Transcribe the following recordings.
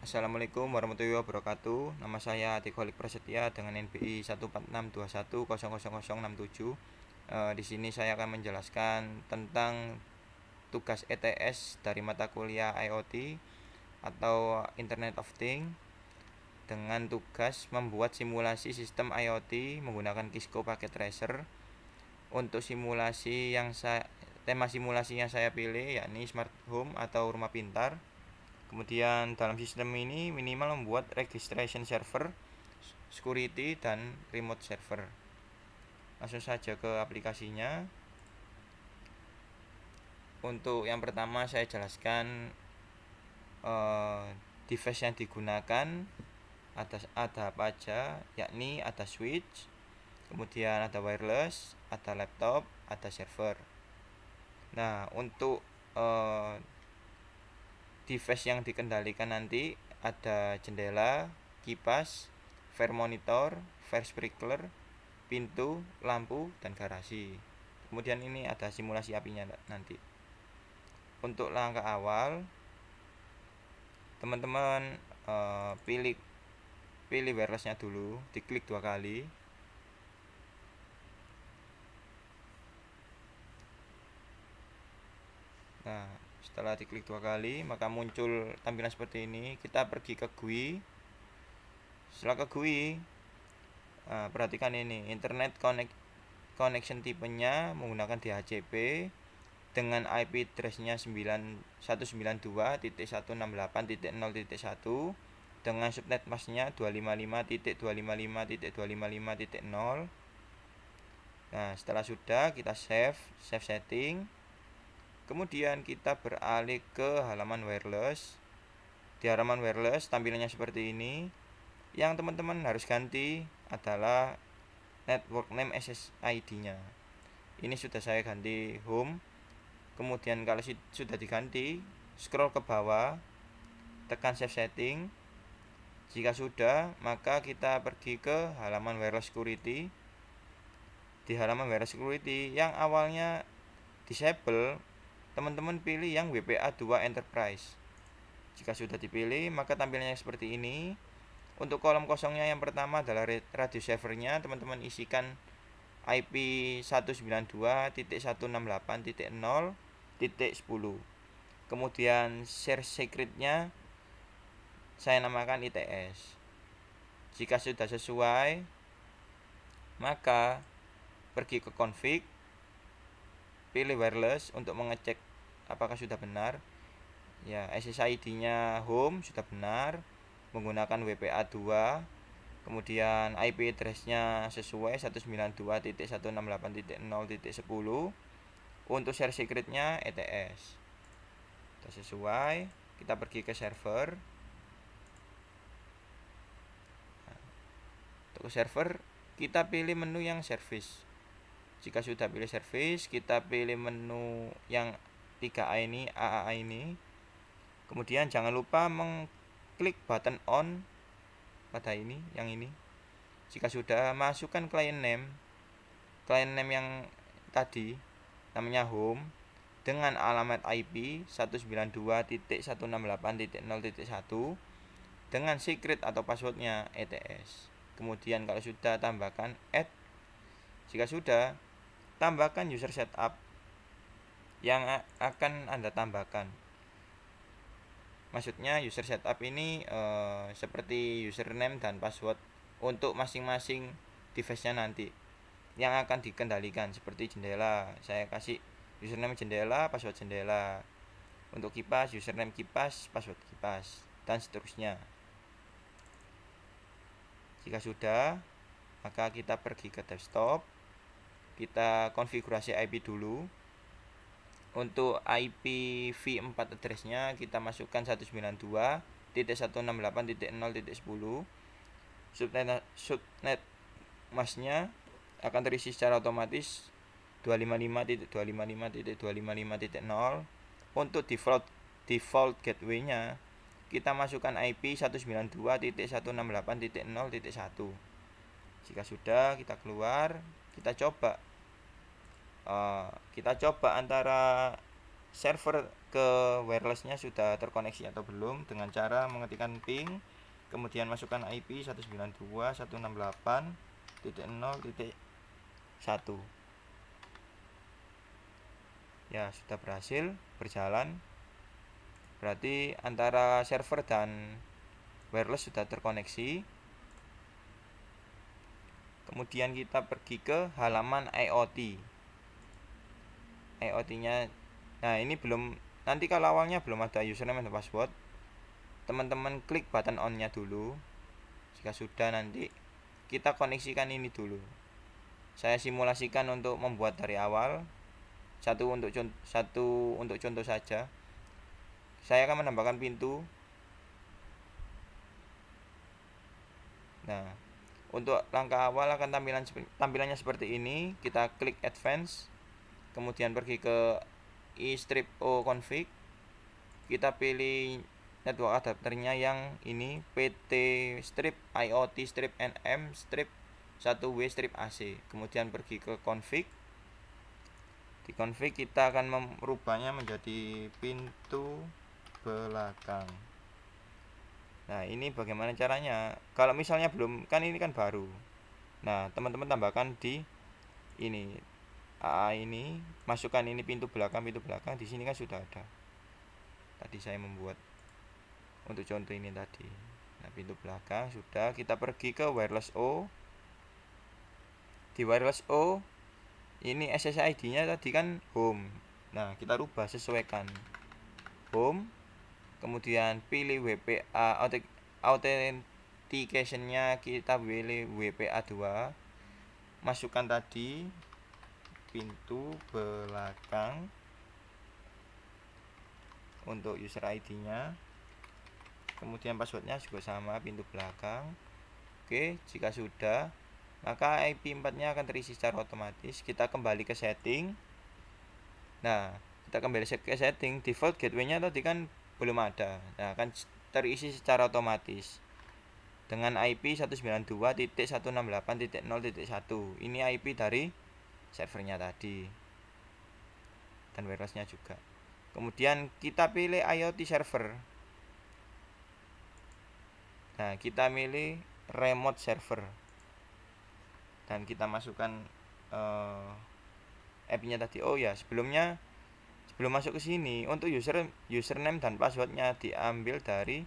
Assalamualaikum warahmatullahi wabarakatuh. Nama saya Atikolik Prasetya dengan NPI 14621000067. Di sini saya akan menjelaskan tentang tugas ETS dari mata kuliah IoT atau Internet of Things dengan tugas membuat simulasi sistem IoT menggunakan Kisco Packet Tracer. Untuk tema simulasi yang saya pilih yakni Smart Home atau rumah pintar. Kemudian dalam sistem ini minimal membuat registration server, security, dan remote server. Langsung saja ke aplikasinya. Untuk yang pertama saya jelaskan device yang digunakan ada apa aja, yakni ada switch, kemudian ada wireless, ada laptop, ada server. Nah, untuk device yang dikendalikan nanti ada jendela, kipas, fire monitor, fire sprinkler, pintu, lampu, dan garasi. Kemudian ini ada simulasi apinya nanti. Untuk langkah awal, teman-teman pilih wirelessnya dulu, diklik 2 kali. Nah, setelah diklik 2 kali, maka muncul tampilan seperti ini. Kita pergi ke GUI. Setelah ke GUI, perhatikan ini, internet connection tipenya menggunakan DHCP dengan IP address-nya 192.168.0.1 dengan subnet mask-nya 255.255.255.0. Nah, setelah sudah kita save setting. Kemudian kita beralih ke halaman wireless. Di halaman wireless tampilannya seperti ini. Yang teman-teman harus ganti adalah network name SSID-nya. Ini sudah saya ganti home. Kemudian kalau sudah diganti, scroll ke bawah, tekan save setting. Jika sudah, maka kita pergi ke halaman wireless security. Di halaman wireless security yang awalnya disable, teman-teman pilih yang WPA2 Enterprise. Jika sudah dipilih, maka tampilannya seperti ini. Untuk kolom kosongnya yang pertama adalah radio servernya, teman-teman isikan IP 192.168.0.10. Kemudian share secretnya saya namakan ITS. Jika sudah sesuai, maka pergi ke config, pilih wireless untuk mengecek apakah sudah benar. Ya, SSID-nya home sudah benar menggunakan WPA2. Kemudian IP address-nya sesuai 192.168.0.10. Untuk share secret-nya ETS. Sudah sesuai, kita pergi ke server. Untuk server, kita pilih menu yang service. Jika sudah pilih service, kita pilih menu yang 3A ini, AAA ini. Kemudian jangan lupa mengklik button on pada ini, yang ini. Jika sudah, masukkan client name yang tadi, namanya home, dengan alamat IP 192.168.0.1 dengan secret atau passwordnya ETS. Kemudian kalau sudah, tambahkan add. Jika sudah, tambahkan user setup yang akan Anda tambahkan. Maksudnya user setup ini seperti username dan password untuk masing-masing device-nya nanti yang akan dikendalikan. Seperti jendela, saya kasih username jendela, password jendela. Untuk kipas, username kipas, password kipas, dan seterusnya. Jika sudah, maka kita pergi ke desktop. Kita konfigurasi IP dulu. Untuk IP v4 address-nya kita masukkan 192.168.0.10. Subnet mask-nya akan terisi secara otomatis 255.255.255.0. Untuk default gateway-nya kita masukkan IP 192.168.0.1. Jika sudah, kita keluar, kita coba antara server ke wirelessnya sudah terkoneksi atau belum dengan cara mengetikkan ping, kemudian masukkan IP 192.168.0.1. Ya, sudah berhasil berjalan. Berarti antara server dan wireless sudah terkoneksi. Kemudian kita pergi ke halaman IoT. IoT-nya, nah ini belum, nanti kalau awalnya belum ada username dan password, teman-teman klik button on-nya dulu. Jika sudah, nanti kita koneksikan ini dulu. Saya simulasikan untuk membuat dari awal. Satu untuk contoh saja. Saya akan menambahkan pintu. Nah, untuk langkah awal akan tampilannya seperti ini. Kita klik advance, kemudian pergi ke istrip o config. Kita pilih network adapternya yang ini, PT strip IoT strip NM strip 1W strip AC. Kemudian pergi ke config. Di config kita akan merubahnya menjadi pintu belakang. Nah, ini bagaimana caranya? Kalau misalnya belum, kan ini kan baru. Nah, teman-teman tambahkan di ini ini, masukkan ini pintu belakang. Di sini kan sudah ada. Tadi saya membuat untuk contoh ini tadi. Nah, pintu belakang sudah. Kita pergi ke wireless O. Di wireless O ini SSID-nya tadi kan home. Nah, kita rubah, sesuaikan home. Kemudian pilih WPA authentication-nya, kita pilih WPA 2. Masukkan tadi pintu belakang untuk user ID-nya. Kemudian passwordnya juga sama, pintu belakang. Oke, jika sudah, maka IP 4-nya akan terisi secara otomatis. Kita kembali ke setting. Nah, kita kembali ke setting. Default gateway-nya tadi kan belum ada. Nah, akan terisi secara otomatis dengan IP 192.168.0.1. Ini IP dari servernya tadi dan wirelessnya juga. Kemudian kita pilih IoT server. Nah, kita pilih remote server dan kita masukkan IP-nya tadi. Oh ya, sebelum masuk ke sini, untuk username dan passwordnya diambil dari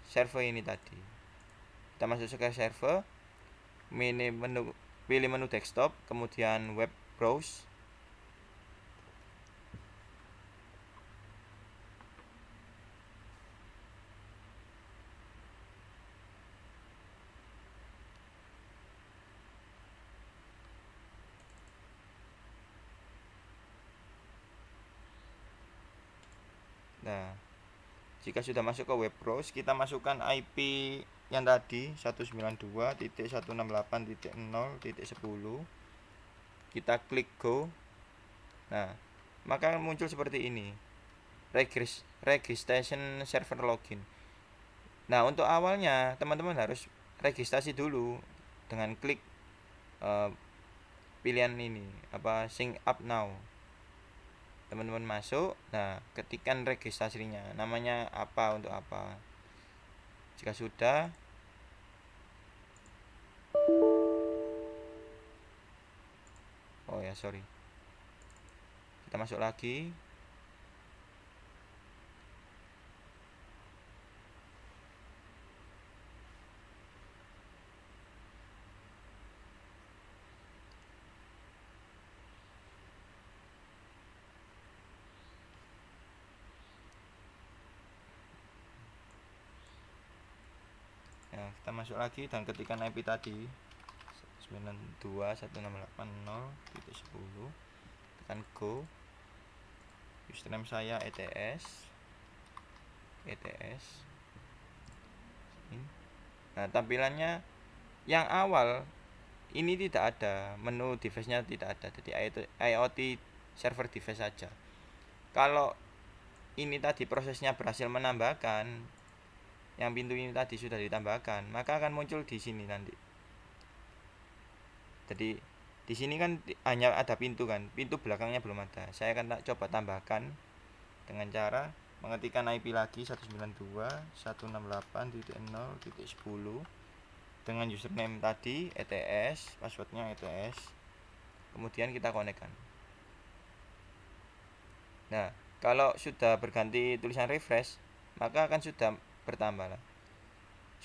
server ini tadi. Kita masuk ke server, pilih menu desktop, kemudian web browse. Nah, jika sudah masuk ke web browse, kita masukkan IP yang tadi 192.168.0.10. Kita klik go. Nah, maka muncul seperti ini, registration server login. Nah, untuk awalnya teman-teman harus registrasi dulu dengan klik pilihan ini, sign up now. Teman-teman masuk, nah ketikkan registrasinya, namanya apa, untuk apa. Jika sudah, oh ya sorry, kita masuk lagi. Nah, kita masuk lagi dan ketikkan IP tadi 192.168.0.10. Tekan go. Username saya ETS. Nah, tampilannya yang awal ini tidak ada, menu device-nya tidak ada, jadi IoT server device saja. Kalau ini tadi prosesnya berhasil menambahkan, yang pintu ini tadi sudah ditambahkan, maka akan muncul di sini nanti. Jadi di sini kan hanya ada pintu kan, pintu belakangnya belum ada. Saya akan coba tambahkan dengan cara mengetikkan IP lagi 192.168.0.10 dengan username tadi ETS, passwordnya ETS, kemudian kita konekkan. Nah, kalau sudah berganti tulisan refresh, maka akan sudah bertambah lah.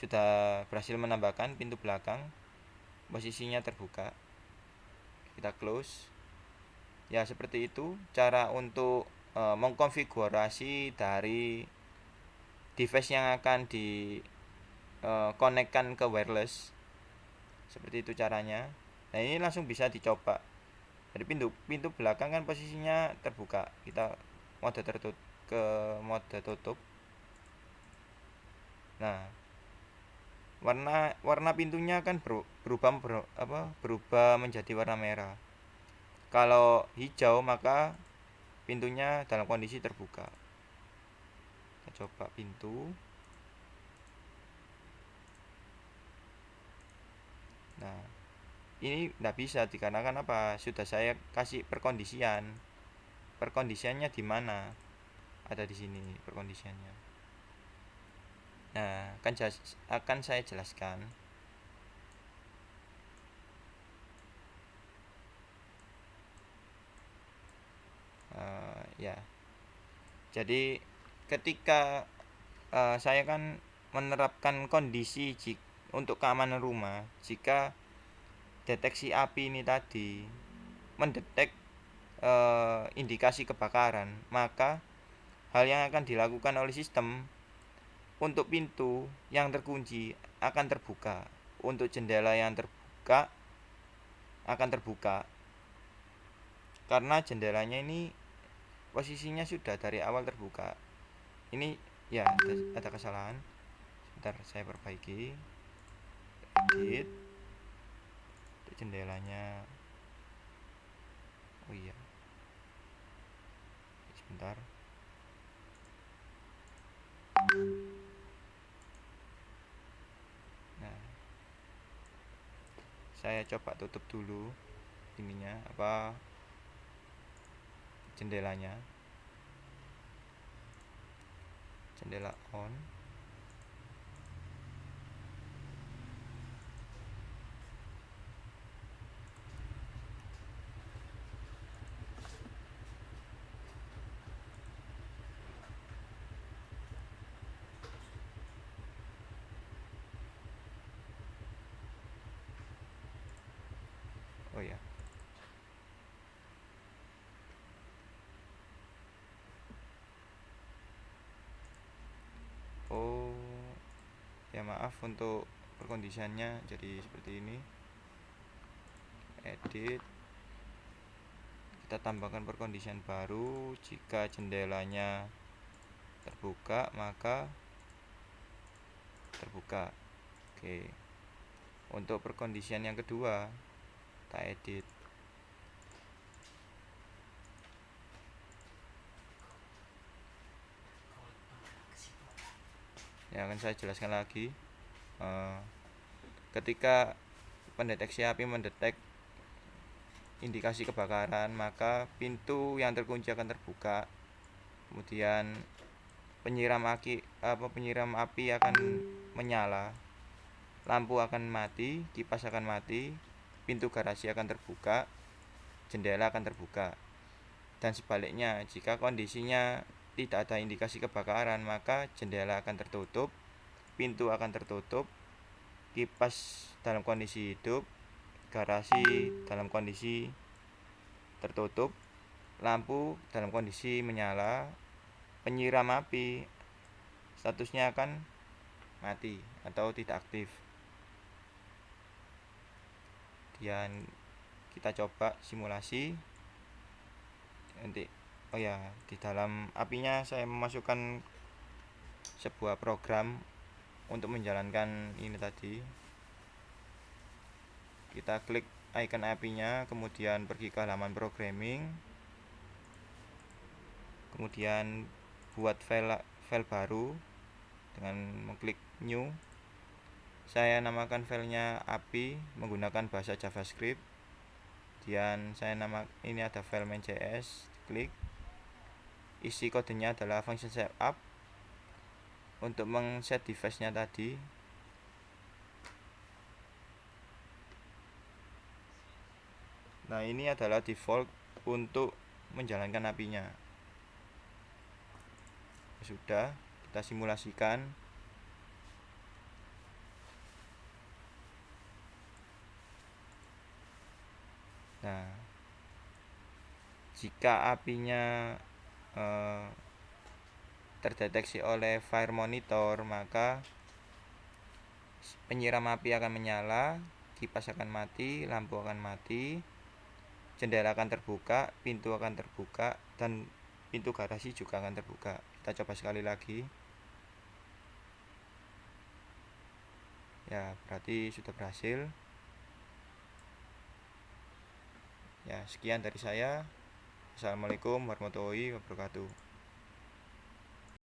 Sudah berhasil menambahkan pintu belakang, posisinya terbuka. Kita close. Ya, seperti itu cara untuk mengkonfigurasi dari device yang akan konekkan ke wireless. Seperti itu caranya. Nah, ini langsung bisa dicoba. Jadi pintu belakang kan posisinya terbuka. Kita mode tertutup ke mode tutup. Nah, warna pintunya kan berubah menjadi warna merah. Kalau hijau maka pintunya dalam kondisi terbuka. Kita coba pintu. Nah, ini tidak bisa dikarenakan apa? Sudah saya kasih perkondisiannya di mana? Ada di sini perkondisiannya. Nah, akan saya jelaskan. Ya, jadi ketika saya kan menerapkan kondisi untuk keamanan rumah, jika deteksi api ini tadi mendetek indikasi kebakaran, maka hal yang akan dilakukan oleh sistem untuk pintu yang terkunci akan terbuka, untuk jendela yang terbuka akan terbuka, karena jendelanya ini posisinya sudah dari awal terbuka. Ini ya ada kesalahan. Sebentar saya perbaiki. Edit untuk jendelanya. Oh iya. Sebentar. Nah, saya coba tutup dulu ininya jendelanya. Jendela on. Oh ya. Oh, ya maaf untuk perkondisiannya jadi seperti ini. Edit. Kita tambahkan perkondisian baru. Jika jendelanya terbuka maka terbuka. Oke. Untuk perkondisian yang kedua, kita edit. Ya, akan saya jelaskan lagi. Ketika pendeteksi api mendetek indikasi kebakaran, maka pintu yang terkunci akan terbuka. Kemudian penyiram api akan menyala, lampu akan mati, kipas akan mati, pintu garasi akan terbuka, jendela akan terbuka. Dan sebaliknya, jika kondisinya tidak ada indikasi kebakaran, maka jendela akan tertutup, pintu akan tertutup, kipas dalam kondisi hidup, garasi dalam kondisi tertutup, lampu dalam kondisi menyala, penyiram api statusnya akan mati atau tidak aktif. Dan kita coba simulasi. Nanti di dalam apinya saya memasukkan sebuah program untuk menjalankan ini tadi. Kita klik icon apinya, kemudian pergi ke halaman programming, kemudian buat file baru dengan mengklik new. Saya namakan filenya api menggunakan bahasa JavaScript. Dan ini ada file main.js, klik. isi kodenya adalah function setup untuk mengset device-nya tadi. Nah, ini adalah default untuk menjalankan API-nya. Sudah, kita simulasikan. Nah, jika API-nya terdeteksi oleh fire monitor, maka penyiram api akan menyala, kipas akan mati, lampu akan mati, jendela akan terbuka, pintu akan terbuka, dan pintu garasi juga akan terbuka. Kita coba sekali lagi. Ya, berarti sudah berhasil. Ya, sekian dari saya. Assalamualaikum warahmatullahi wabarakatuh.